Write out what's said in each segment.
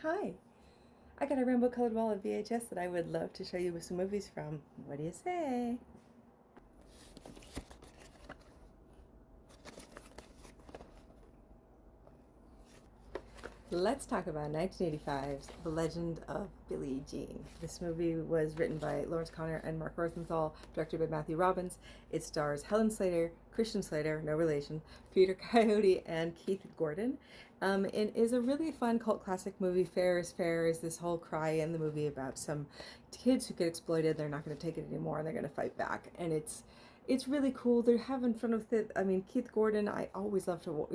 Hi, I got a rainbow colored wall of VHS that I would love to show you some movies from. What do you say? Let's talk about 1985's The Legend of Billie Jean. This movie was written by Lawrence Conner and Mark Rosenthal, directed by Matthew Robbins. It stars Helen Slater, Christian Slater, no relation, Peter Coyote, and Keith Gordon. It is a really fun cult classic movie. Fair is fair is this whole cry in the movie about some kids who get exploited. They're not going to take it anymore and they're going to fight back. And it's really cool. They're having fun with it. I mean, Keith Gordon, I always love to,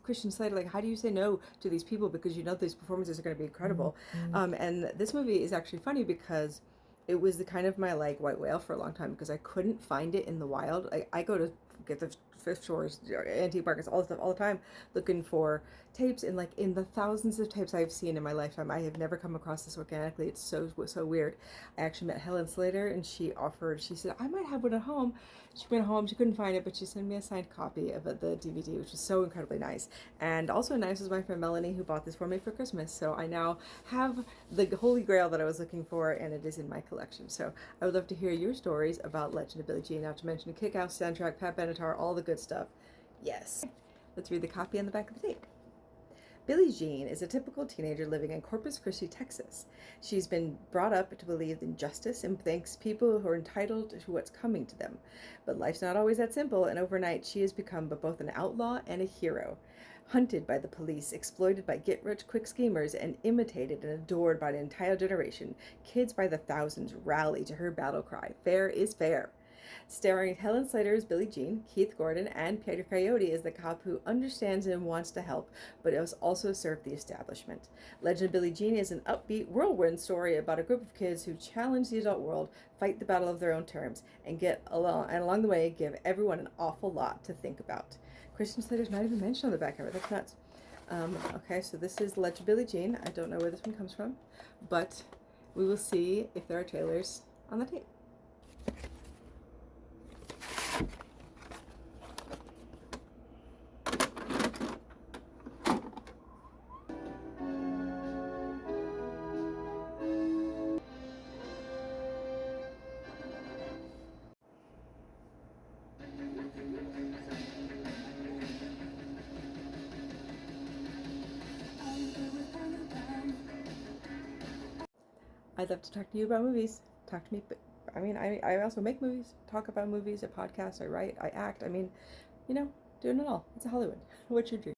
Christian Slater, like, how do you say no to these people? Because you know these performances are going to be incredible. And this movie is actually funny because it was the kind of my, like, white whale for a long time because I couldn't find it in the wild. I go to get the thrift stores, antique markets, all the stuff, all the time, looking for tapes. And, like, in the thousands of tapes I've seen in my lifetime, I have never come across this organically. It's so weird. I actually met Helen Slater, and she said, I might have one at home. She went home, she couldn't find it, but she sent me a signed copy of the DVD, which was so incredibly nice. And also nice was my friend Melanie, who bought this for me for Christmas. So I now have the holy grail that I was looking for, and it is in my collection. So I would love to hear your stories about Legend of Billie Jean, not to mention a kick-ass soundtrack, Pat Benatar, all the good stuff. Yes. Let's read the copy on the back of the tape. Billie Jean is a typical teenager living in Corpus Christi, Texas. She's been brought up to believe in justice and thanks people who are entitled to what's coming to them. But life's not always that simple, and overnight she has become both an outlaw and a hero. Hunted by the police, exploited by get-rich-quick schemers, and imitated and adored by an entire generation, kids by the thousands rally to her battle cry, fair is fair. Starring Helen Slater as Billie Jean, Keith Gordon, and Peter Coyote as the cop who understands and wants to help, but has also served the establishment. Legend of Billie Jean is an upbeat whirlwind story about a group of kids who challenge the adult world, fight the battle of their own terms, and along the way give everyone an awful lot to think about. Christian Slater's not even mentioned on the back cover. That's nuts. Okay, so this is Legend of Billie Jean. I don't know where this one comes from, but we will see if there are trailers on the tape. I'd love to talk to you about movies. Talk to me. I mean, I also make movies, talk about movies, a podcast, I write, I act. I mean, doing it all. It's a Hollywood. What's your dream?